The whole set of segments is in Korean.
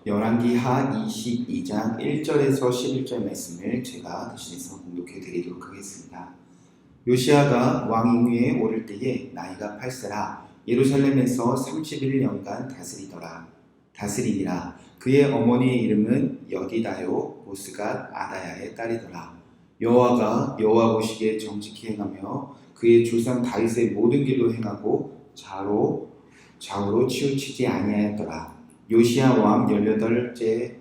열왕기하 22장 1절에서 11절 말씀을 제가 대신해서 공독해 드리도록 하겠습니다. 요시야가 왕 위에 오를 때에 나이가 8세라 예루살렘에서 31년간 다스리니라. 그의 어머니의 이름은 여디다요 보스갓 아다야의 딸이더라. 여호와가 여호와 보시기에 정직히 행하며 그의 조상 다윗의 모든 길로 행하고 좌우로 치우치지 아니하였더라. 요시야 왕 18째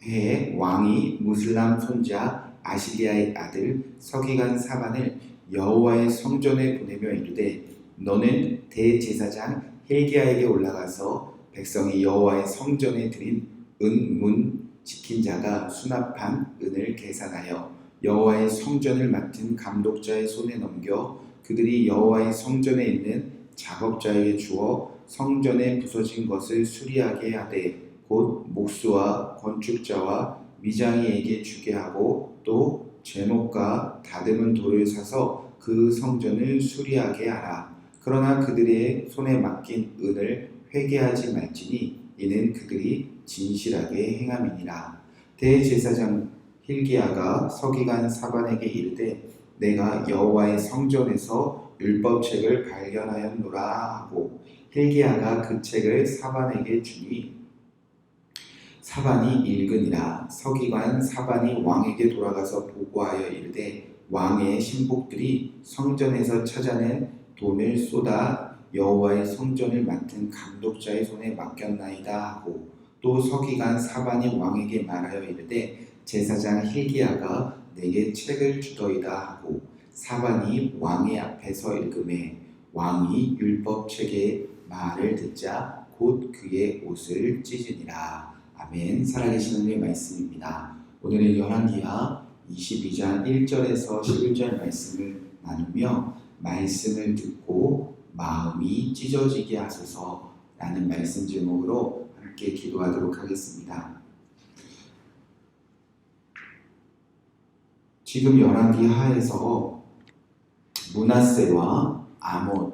해에 왕이 무슬람 손자 아시리아의 아들 서기관 사반을 여호와의 성전에 보내며 이르되 너는 대제사장 힐기야에게 올라가서 백성이 여호와의 성전에 드린 문 지킨 자가 수납한 은을 계산하여 여호와의 성전을 맡은 감독자의 손에 넘겨 그들이 여호와의 성전에 있는 작업자에게 주어 성전에 부서진 것을 수리하게 하되 곧 목수와 건축자와 미장이에게 주게 하고 또 제목과 다듬은 돌을 사서 그 성전을 수리하게 하라. 그러나 그들의 손에 맡긴 은을 회개하지 말지니 이는 그들이 진실하게 행함이니라. 대제사장 힐기야가 서기관 사반에게 이르되 내가 여호와의 성전에서 율법책을 발견하였노라 하고 힐기야가 그 책을 사반에게 주니 사반이 읽으니라. 서기관 사반이 왕에게 돌아가서 보고하여 이르되 왕의 신복들이 성전에서 찾아낸 돈을 쏟아 여호와의 성전을 맡은 감독자의 손에 맡겼나이다 하고 또 서기관 사반이 왕에게 말하여 이르되 제사장 힐기야가 내게 책을 주더이다 하고 사반이 왕의 앞에서 읽음에 왕이 율법책의 말을 듣자 곧 그의 옷을 찢으니라. 아멘. 살아계신 하나님의 말씀입니다. 오늘은 열왕기하 22장 1절에서 11절 말씀을 나누며 말씀을 듣고 마음이 찢어지게 하소서 라는 말씀 제목으로 함께 기도하도록 하겠습니다. 지금 열왕기하에서 므낫세와 아몬,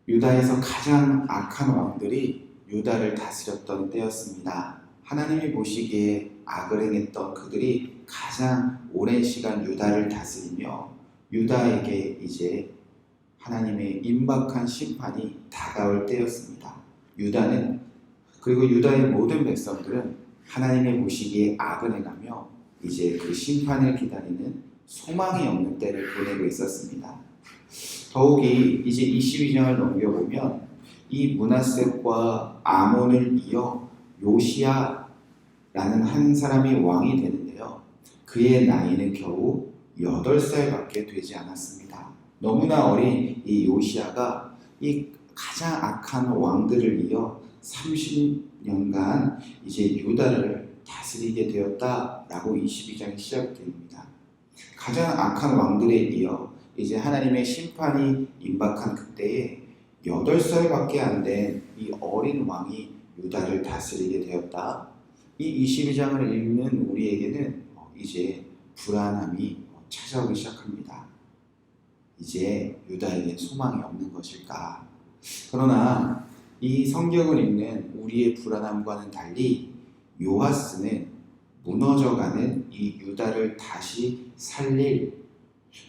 유다에서 가장 악한 왕들이 유다를 다스렸던 때였습니다. 하나님이 보시기에 악을 행했던 그들이 가장 오랜 시간 유다를 다스리며 유다에게 이제 하나님의 임박한 심판이 다가올 때였습니다. 그리고 유다의 모든 백성들은 하나님의 보시기에 악을 행하며 이제 그 심판을 기다리는 소망이 없는 때를 보내고 있었습니다. 더욱이 이제 22장을 넘겨보면 이 므낫세과 아몬을 이어 요시야라는 한 사람이 왕이 되는데요. 그의 나이는 겨우 8살밖에 되지 않았습니다. 너무나 어린 이 요시야가 이 가장 악한 왕들을 이어 30년간 이제 유다를 다스리게 되었다라고 22장이 시작됩니다. 가장 악한 왕들에 이어 이제 하나님의 심판이 임박한 그때에 8살밖에 안 된 이 어린 왕이 유다를 다스리게 되었다. 이 22장을 읽는 우리에게는 이제 불안함이 찾아오기 시작합니다. 이제 유다에게 소망이 없는 것일까? 그러나 이 성경을 읽는 우리의 불안함과는 달리 요아스는 무너져가는 이 유다를 다시 살릴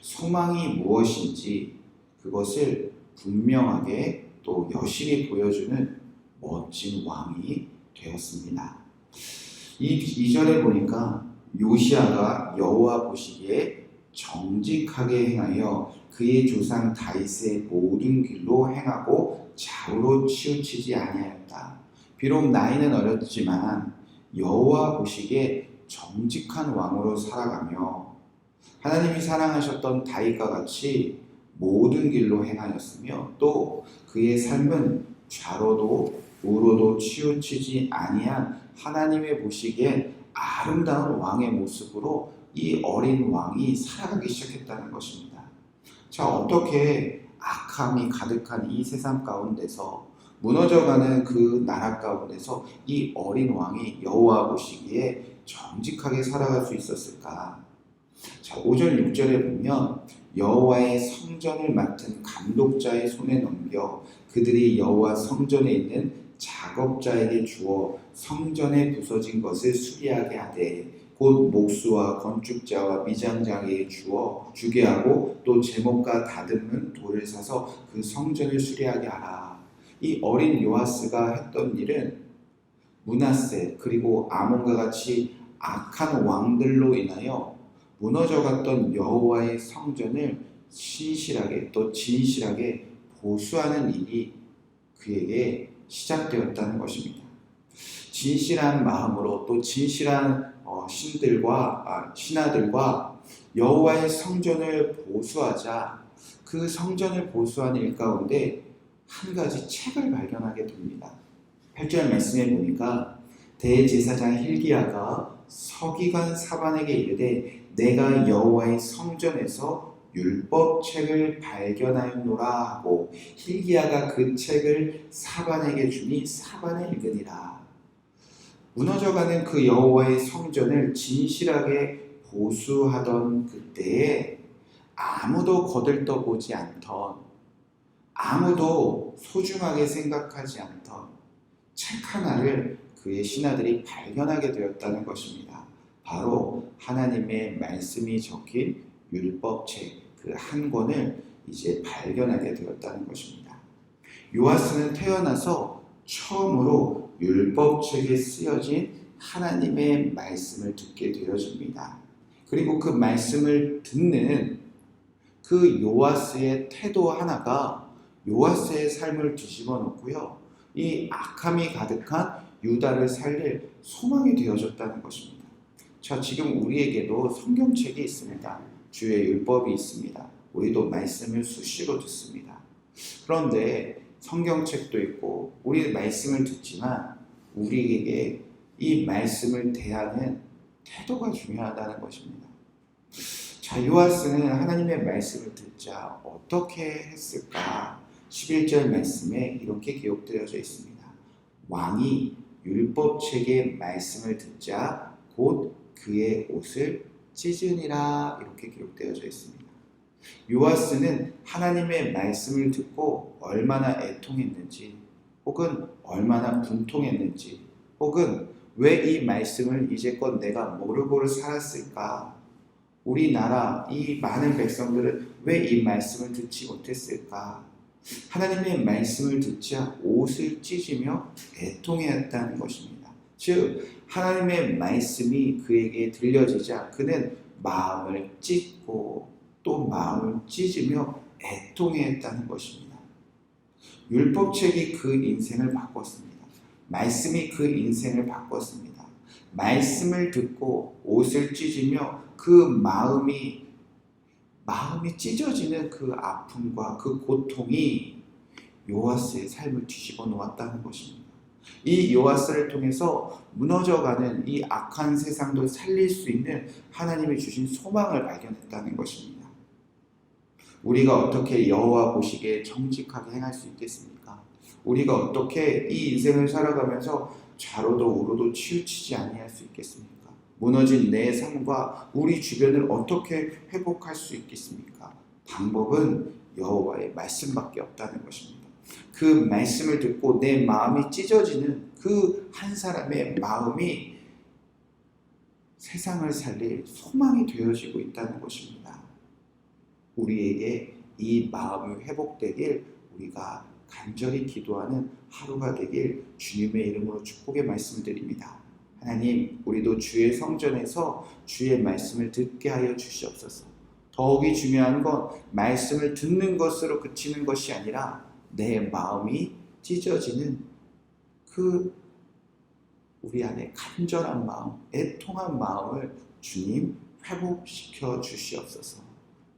소망이 무엇인지 그것을 분명하게 또 여실히 보여주는 멋진 왕이 되었습니다. 이 2절에 보니까 요시야가 여호와 보시기에 정직하게 행하여 그의 조상 다윗의 모든 길로 행하고 좌우로 치우치지 아니하였다. 비록 나이는 어렸지만 여호와 보시기에 정직한 왕으로 살아가며 하나님이 사랑하셨던 다윗과 같이 모든 길로 행하였으며 또 그의 삶은 좌로도 우로도 치우치지 아니한 하나님의 보시기에 아름다운 왕의 모습으로 이 어린 왕이 살아가기 시작했다는 것입니다. 자, 어떻게 악함이 가득한 이 세상 가운데서 무너져가는 그 나라 가운데서 이 어린 왕이 여호와 보시기에 정직하게 살아갈 수 있었을까? 자, 5절 6절에 보면 여호와의 성전을 맡은 감독자의 손에 넘겨 그들이 여호와 성전에 있는 작업자에게 주어 성전에 부서진 것을 수리하게 하되 곧 목수와 건축자와 미장장에게 주게 하고 또 제목과 다듬는 돌을 사서 그 성전을 수리하게 하라. 이 어린 요아스가 했던 일은 므낫세 그리고 아몬과 같이 악한 왕들로 인하여 무너져갔던 여호와의 성전을 신실하게 또 진실하게 보수하는 일이 그에게 시작되었다는 것입니다. 진실한 마음으로 또 진실한 신하들과 여호와의 성전을 보수하자 그 성전을 보수하는 일 가운데 한 가지 책을 발견하게 됩니다. 8절 말씀에 보니까 대제사장 hil기야가 서기관 사반에게 이르되 내가 여호와의 성전에서 율법책을 발견하였노라 하고 hil기야가 그 책을 사반에게 주니 사반이 읽으니라. 무너져가는 그 여호와의 성전을 진실하게 보수하던 그때에 아무도 거들떠보지 않던, 아무도 소중하게 생각하지 않던 책 하나를 그의 신하들이 발견하게 되었다는 것입니다. 바로 하나님의 말씀이 적힌 율법책 그 한 권을 이제 발견하게 되었다는 것입니다. 요아스는 태어나서 처음으로 율법책에 쓰여진 하나님의 말씀을 듣게 되어집니다. 그리고 그 말씀을 듣는 그 요아스의 태도 하나가 요아스의 삶을 뒤집어 놓고요. 이 악함이 가득한 유다를 살릴 소망이 되어졌다는 것입니다. 자, 지금 우리에게도 성경책이 있습니다. 주의 율법이 있습니다. 우리도 말씀을 수시로 듣습니다. 그런데 성경책도 있고 우리 말씀을 듣지만 우리에게 이 말씀을 대하는 태도가 중요하다는 것입니다. 자, 요아스는 하나님의 말씀을 듣자 어떻게 했을까? 11절 말씀에 이렇게 기록되어져 있습니다. 왕이 율법책의 말씀을 듣자 곧 그의 옷을 찢으니라 이렇게 기록되어져 있습니다. 요아스는 하나님의 말씀을 듣고 얼마나 애통했는지 혹은 얼마나 분통했는지 혹은 왜 이 말씀을 이제껏 내가 모르고 살았을까? 우리나라 이 많은 백성들은 왜 이 말씀을 듣지 못했을까? 하나님의 말씀을 듣자 옷을 찢으며 애통했다는 것입니다. 즉 하나님의 말씀이 그에게 들려지자 그는 마음을 찢고 또 마음을 찢으며 애통했다는 것입니다. 율법책이 그 인생을 바꿨습니다. 말씀이 그 인생을 바꿨습니다. 말씀을 듣고 옷을 찢으며 그 마음이 찢어지는 그 아픔과 그 고통이 요아스의 삶을 뒤집어 놓았다는 것입니다. 이 요아스를 통해서 무너져가는 이 악한 세상도 살릴 수 있는 하나님이 주신 소망을 발견했다는 것입니다. 우리가 어떻게 여호와 보시기에 정직하게 행할 수 있겠습니까? 우리가 어떻게 이 인생을 살아가면서 좌로도 우로도 치우치지 아니할 수 있겠습니까? 무너진 내 삶과 우리 주변을 어떻게 회복할 수 있겠습니까? 방법은 여호와의 말씀밖에 없다는 것입니다. 그 말씀을 듣고 내 마음이 찢어지는 그 한 사람의 마음이 세상을 살릴 소망이 되어지고 있다는 것입니다. 우리에게 이 마음이 회복되길 우리가 간절히 기도하는 하루가 되길 주님의 이름으로 축복의 말씀드립니다. 하나님, 우리도 주의 성전에서 주의 말씀을 듣게 하여 주시옵소서. 더욱이 중요한 건 말씀을 듣는 것으로 그치는 것이 아니라 내 마음이 찢어지는 그 우리 안에 간절한 마음, 애통한 마음을 주님 회복시켜 주시옵소서.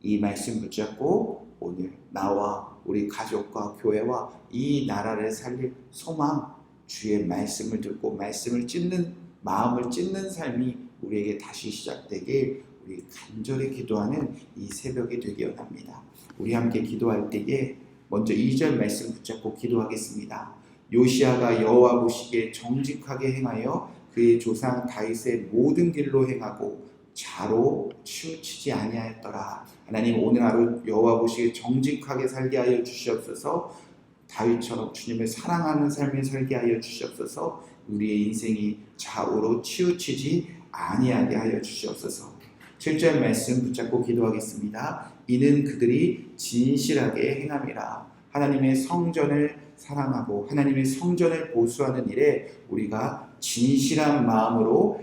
이 말씀 붙잡고 오늘 나와 우리 가족과 교회와 이 나라를 살릴 소망, 주의 말씀을 듣고 말씀을 찢는 마음을 찢는 삶이 우리에게 다시 시작되길 우리 간절히 기도하는 이 새벽이 되기 원합니다. 우리 함께 기도할 때에 먼저 2절 말씀 붙잡고 기도하겠습니다. 요시야가 여호와 보시기에 정직하게 행하여 그의 조상 다윗의 모든 길로 행하고 자로 치우치지 아니하였더라. 하나님, 오늘 하루 여호와 보시기에 정직하게 살게 하여 주시옵소서. 다윗처럼 주님을 사랑하는 삶을 살게 하여 주시옵소서. 우리의 인생이 좌우로 치우치지 아니하게 하여 주시옵소서. 7절 말씀 붙잡고 기도하겠습니다. 이는 그들이 진실하게 행함이라. 하나님의 성전을 사랑하고 하나님의 성전을 보수하는 일에 우리가 진실한 마음으로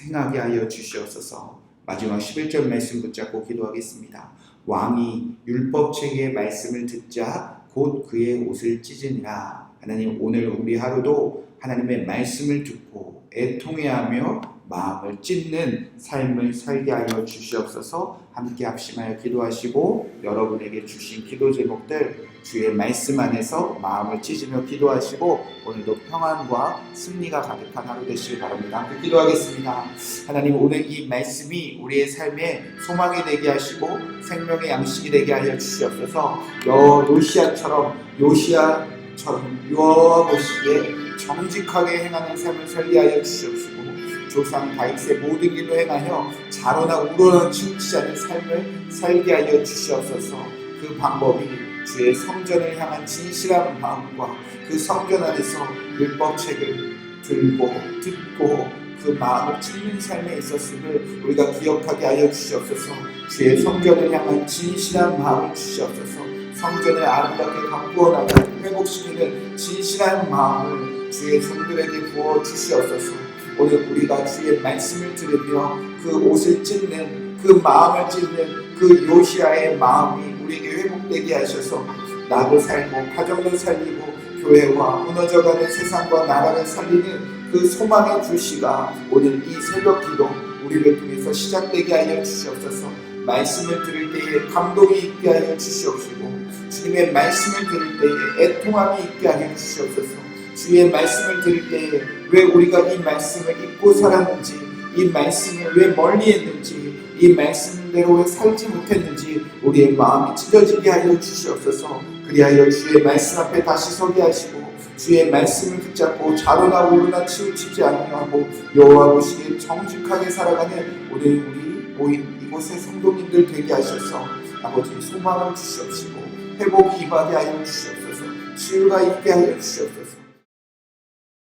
행하게 하여 주시옵소서. 마지막 11절 말씀 붙잡고 기도하겠습니다. 왕이 율법책의 말씀을 듣자 곧 그의 옷을 찢으니라. 하나님, 오늘 우리 하루도 하나님의 말씀을 듣고 애통해하며 마음을 찢는 삶을 살게 하여 주시옵소서. 함께 합심하여 기도하시고 여러분에게 주신 기도 제목들 주의 말씀 안에서 마음을 찢으며 기도하시고 오늘도 평안과 승리가 가득한 하루 되시길 바랍니다. 함께 기도하겠습니다. 하나님, 오늘 이 말씀이 우리의 삶에 소망이 되게 하시고 생명의 양식이 되게 하여 주시옵소서. 요시아처럼 보시기에 정직하게 행하는 삶을 살게 하여 주시옵시고 조상 다윗의 모든 일로 행하여 자로나 우러나 치우치지 않은 삶을 살게 하여 주시옵소서. 그 방법이 주의 성전을 향한 진실한 마음과 그 성전 안에서 율법책을 들고 듣고 그 마음을 찢는 삶에 있었음을 우리가 기억하게 하여 주시옵소서. 주의 성전을 향한 진실한 마음을 주시옵소서. 성전을 아름답게 가꾸어 나가고 회복시키는 진실한 마음을 주의 종들에게 부어 주시옵소서. 오늘 우리가 주의 말씀을 들으며 그 옷을 찢는 그 마음을 찢는 그 요시아의 마음이 우리에게 회복되게 하셔서 나도 살고 가정도 살리고 교회와 무너져가는 세상과 나라를 살리는 그 소망의 불씨가 오늘 이 새벽 기도 우리를 통해서 시작되게 하여 주시옵소서. 말씀을 들을 때에 감동이 있게 하여 주시옵시고 주님의 말씀을 들을 때에 애통함이 있게 하여 주시옵소서. 주의 말씀을 들을 때에 왜 우리가 이 말씀을 잊고 살았는지, 이 말씀을 왜 멀리했는지, 이 말씀대로 왜 살지 못했는지 우리의 마음이 찢어지게 하여 주시옵소서. 그리하여 주의 말씀 앞에 다시 서게 하시고 주의 말씀을 붙잡고 자로나 오르나 치우치지 않으려고 여호와 보시기에 정직하게 살아가는 오늘 우리 모인 이곳의 성도님들 되게 하셔서 아버지 소망을 주시옵시고 회복이 임하게 하여 주시옵소서. 치유가 있게 하여 주시옵소서.